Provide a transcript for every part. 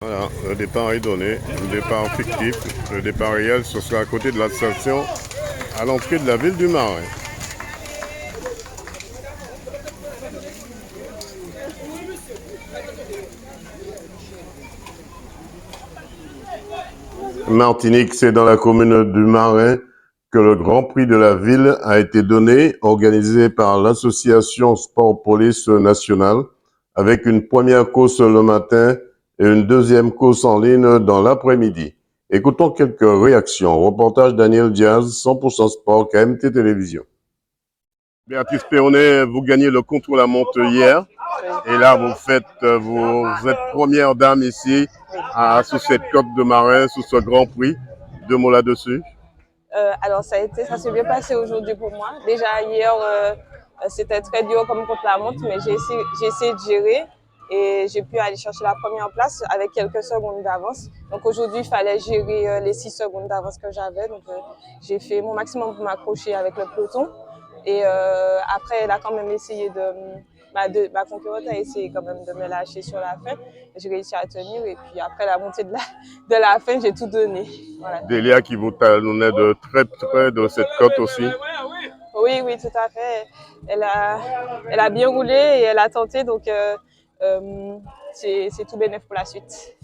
Voilà, le départ est donné, le départ fictif, le départ réel, ce sera à côté de la station, à l'entrée de la ville du Marais. Martinique, c'est dans la commune du Marais que le Grand Prix de la ville a été donné, organisé par l'association Sport Police Nationale, avec une première course le matin et une deuxième course en ligne dans l'après-midi. Écoutons quelques réactions. Reportage Daniel Diaz, 100% Sport, KMT Télévision. Béatrice Péonet, vous gagnez le contre-la-montre hier. Et là, vous êtes première dame ici sur cette côte de Marais, sous ce Grand Prix. Deux mots là-dessus. Alors ça s'est bien passé aujourd'hui pour moi. Déjà hier, c'était très dur comme contre la montre, mais j'ai essayé de gérer et j'ai pu aller chercher la première place avec quelques secondes d'avance. Donc aujourd'hui, il fallait gérer les 6 secondes d'avance que j'avais. Donc j'ai fait mon maximum pour m'accrocher avec le peloton. Et après, elle a quand même essayé ma concurrente a essayé quand même de me lâcher sur la fin. J'ai réussi à tenir et puis après la montée de la fin, j'ai tout donné. Voilà. Delia qui vous talonnait de très près de cette côte aussi. Oui, oui, tout à fait. Elle a bien roulé et elle a tenté, donc c'est tout bénéf pour la suite.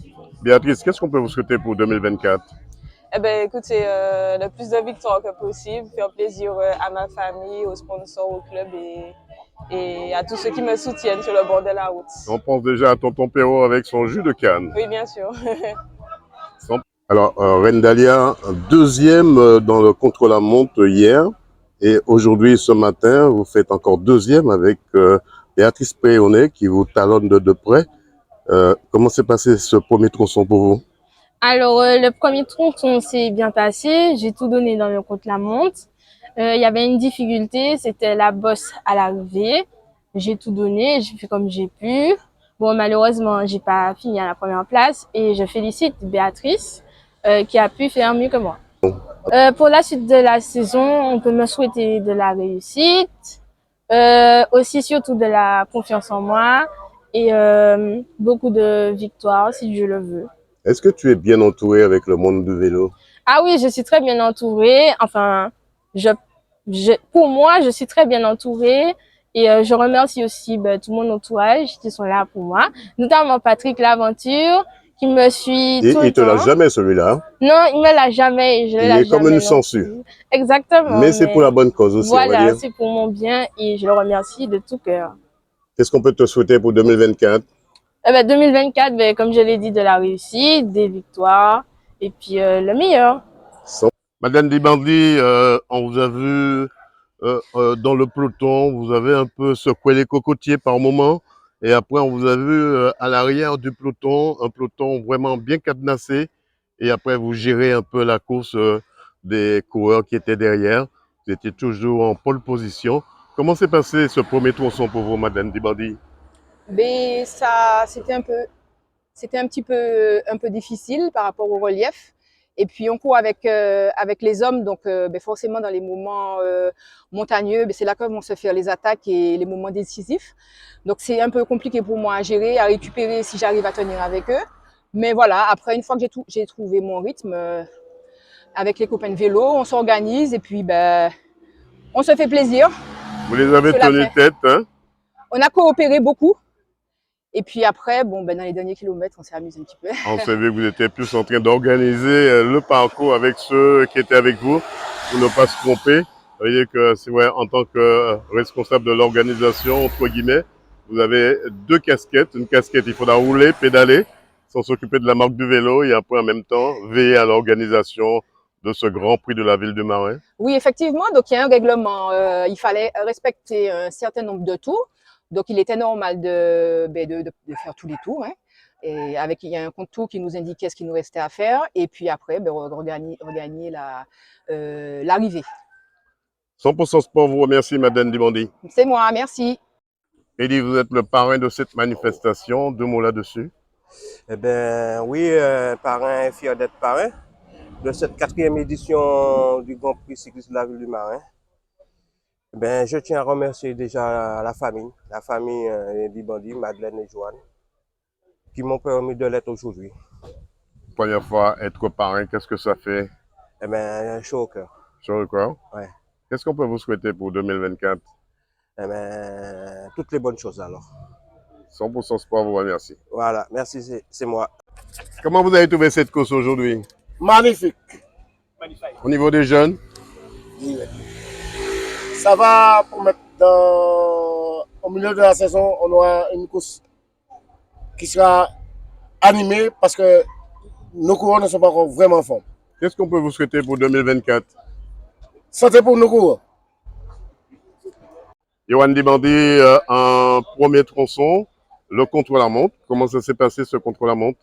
Béatrice, qu'est-ce qu'on peut vous souhaiter pour 2024? Eh ben, écoute, c'est le plus de victoires que possible, faire plaisir à ma famille, aux sponsors, au club et à tous ceux qui me soutiennent sur le bord de la route. On pense déjà à Tonton Perrault avec son jus de canne. Oui, bien sûr. Alors, Rendalia, deuxième dans le contre-la-montre hier. Et aujourd'hui, ce matin, vous faites encore deuxième avec Béatrice Péonet qui vous talonne de près. Comment s'est passé ce premier tronçon pour vous? Alors, le premier tronçon s'est bien passé. J'ai tout donné dans le contre-la-montre. Il y avait une difficulté, c'était la bosse à l'arrivée. J'ai tout donné, j'ai fait comme j'ai pu. Bon, malheureusement, j'ai pas fini à la première place et je félicite Béatrice qui a pu faire mieux que moi. Pour la suite de la saison, on peut me souhaiter de la réussite, aussi surtout de la confiance en moi et beaucoup de victoires si Dieu le veut. Est-ce que tu es bien entouré avec le monde du vélo? Ah oui, je suis très bien entourée. Enfin, pour moi, je suis très bien entourée. Et je remercie aussi tout mon entourage qui sont là pour moi, notamment Patrick L'Aventure, qui me suit tout Il le te l'a temps. jamais celui-là? Non, il me l'a jamais et je ne Il l'a est comme jamais une non censure. plus. Exactement, Mais c'est pour la bonne cause aussi, on va voilà, dire. c'est pour mon bien et je le remercie de tout cœur. Qu'est-ce qu'on peut te souhaiter pour 2024? 2024, comme je l'ai dit, de la réussite, des victoires et puis le meilleur. Madame Dibandi, on vous a vu dans le peloton, vous avez un peu secoué les cocotiers par moment. Et après, on vous a vu à l'arrière du peloton, un peloton vraiment bien cadenassé. Et après, vous gérez un peu la course des coureurs qui étaient derrière. Vous étiez toujours en pole position. Comment s'est passé ce premier tronçon pour vous, Madame Dibandi? Mais c'était un peu difficile par rapport au relief. Et puis on court avec les hommes, donc forcément dans les moments montagneux, c'est là que vont se faire les attaques et les moments décisifs. Donc c'est un peu compliqué pour moi à gérer, à récupérer si j'arrive à tenir avec eux. Mais voilà, après une fois que j'ai trouvé mon rythme avec les copains de vélo, on s'organise et puis on se fait plaisir Vous les avez sur la tenus fin. tête, hein? On a coopéré beaucoup. Et puis après, bon, dans les derniers kilomètres, on s'est amusé un petit peu. On s'est vu que vous étiez plus en train d'organiser le parcours avec ceux qui étaient avec vous pour ne pas se tromper. Vous voyez que c'est ouais, en tant que responsable de l'organisation, entre guillemets, vous avez deux casquettes. Une casquette, il faudra rouler, pédaler, sans s'occuper de la marque du vélo et après en même temps veiller à l'organisation de ce Grand Prix de la ville du Marais. Oui, effectivement, donc il y a un règlement. Il fallait respecter un certain nombre de tours. Donc il était normal de faire tous les tours. Hein. Et il y a un compte tour qui nous indiquait ce qu'il nous restait à faire. Et puis après, regagner l'arrivée. 100% Sport vous remercie, Madame Dibandi. C'est moi, merci. Eddie, vous êtes le parrain de cette manifestation. Deux mots là-dessus. Eh bien, oui, parrain, fier d'être parrain de cette quatrième édition du Grand Prix cycliste de la ville du Marais. Eh bien, je tiens à remercier déjà la famille Dibandi, Madeleine et Joanne, qui m'ont permis de l'être aujourd'hui. Première fois être parrain, qu'est-ce que ça fait? Eh bien, chaud au cœur. Chaud au corps? Ouais. Qu'est-ce qu'on peut vous souhaiter pour 2024? Eh bien, toutes les bonnes choses alors. 100% Sport vous remercie. Voilà, merci, c'est moi. Comment vous avez trouvé cette course aujourd'hui? Magnifique. Au niveau des jeunes? Ça va pour mettre au milieu de la saison, on aura une course qui sera animée parce que nos coureurs ne sont pas encore vraiment en forme. Qu'est-ce qu'on peut vous souhaiter pour 2024? Santé pour nos coureurs. Yohan Dibandi, un premier tronçon, le contre-la-montre. Comment ça s'est passé ce contre-la-montre?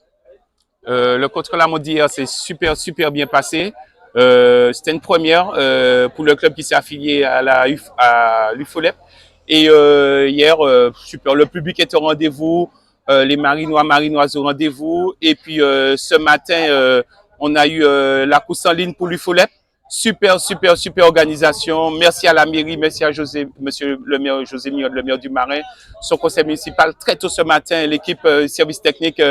Le contre-la-montre d'hier s'est super bien passé. C'était une première pour le club qui s'est affilié à l'UFOLEP. Et hier, super, le public est au rendez-vous, les marinoises au rendez-vous. Et puis ce matin, on a eu la course en ligne pour l'UFOLEP. Super organisation. Merci à la mairie, merci à monsieur le maire José Mignot, le maire du Marin, son conseil municipal. Très tôt ce matin, l'équipe service technique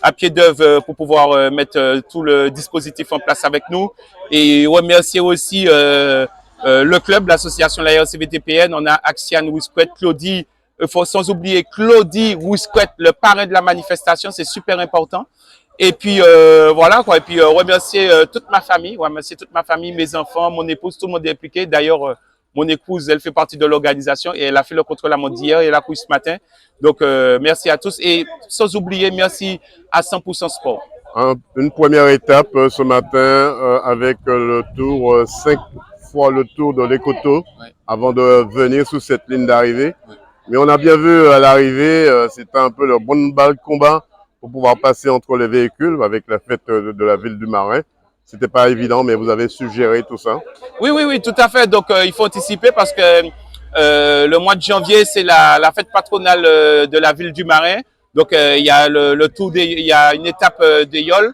à pied d'œuvre pour pouvoir mettre tout le dispositif en place avec nous. Et remercier aussi le club, l'association la RCVTPN. On a Axiane Wisquet, Claudie, sans oublier Claudie Wisquet, le parrain de la manifestation, c'est super important. Et puis voilà quoi. Et puis remercier toute ma famille, mes enfants, mon épouse, tout le monde est impliqué. D'ailleurs, mon épouse, elle fait partie de l'organisation et elle a fait le contre-la-montre d'hier et la course ce matin. Donc merci à tous et sans oublier merci à 100% Sport. Une première étape ce matin avec le tour, 5 fois le tour de l'Écoto avant de venir sous cette ligne d'arrivée. Mais on a bien vu à l'arrivée, c'était un peu le bon bal de combat pour pouvoir passer entre les véhicules avec la fête de la ville du Marin. C'était pas évident, mais vous avez suggéré tout ça. Oui, tout à fait. Donc, il faut anticiper parce que le mois de janvier, c'est la fête patronale de la ville du Marin. Donc, il y a le tour il y a une étape des Yoles.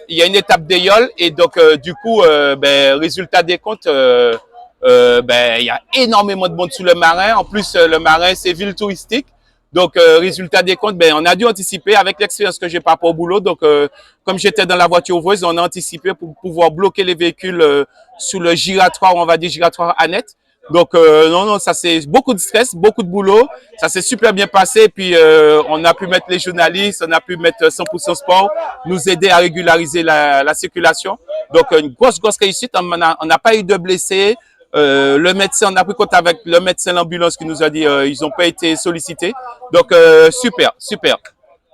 Il y a une étape des Yoles et donc, du coup, résultat des comptes, il y a énormément de monde sous le Marin. En plus, le Marin, c'est ville touristique. Donc, résultat des comptes, on a dû anticiper avec l'expérience que j'ai par rapport au boulot. Donc, comme j'étais dans la voiture ouvreuse, on a anticipé pour pouvoir bloquer les véhicules sous le giratoire, on va dire giratoire Annette. Donc, non, ça c'est beaucoup de stress, beaucoup de boulot. Ça s'est super bien passé. Et puis, on a pu mettre les journalistes, on a pu mettre 100% Sport, nous aider à régulariser la circulation. Donc, une grosse réussite. On n'a pas eu de blessés. Le médecin, on a pris contact avec le médecin, l'ambulance qui nous a dit ils n'ont pas été sollicités. Donc, super.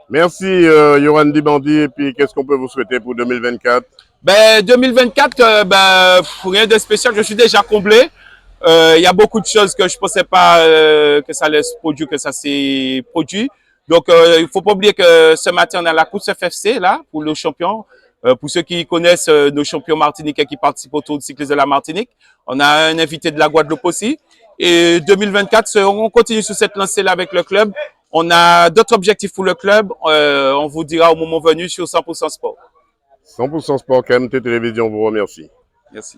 Merci Yohan Dibandi. Et puis, qu'est-ce qu'on peut vous souhaiter pour 2024? 2024, rien de spécial. Je suis déjà comblé. Il y a beaucoup de choses que je ne pensais pas que ça allait se produire, que ça s'est produit. Donc, il ne faut pas oublier que ce matin, on a la course FFC là, pour nos champions. Pour ceux qui connaissent nos champions martiniquais qui participent au Tour de cyclisme de la Martinique, on a un invité de la Guadeloupe aussi. Et 2024, on continue sur cette lancée-là avec le club. On a d'autres objectifs pour le club. On vous dira au moment venu sur 100% Sport. 100% Sport, KMT Télévision vous remercie. Merci.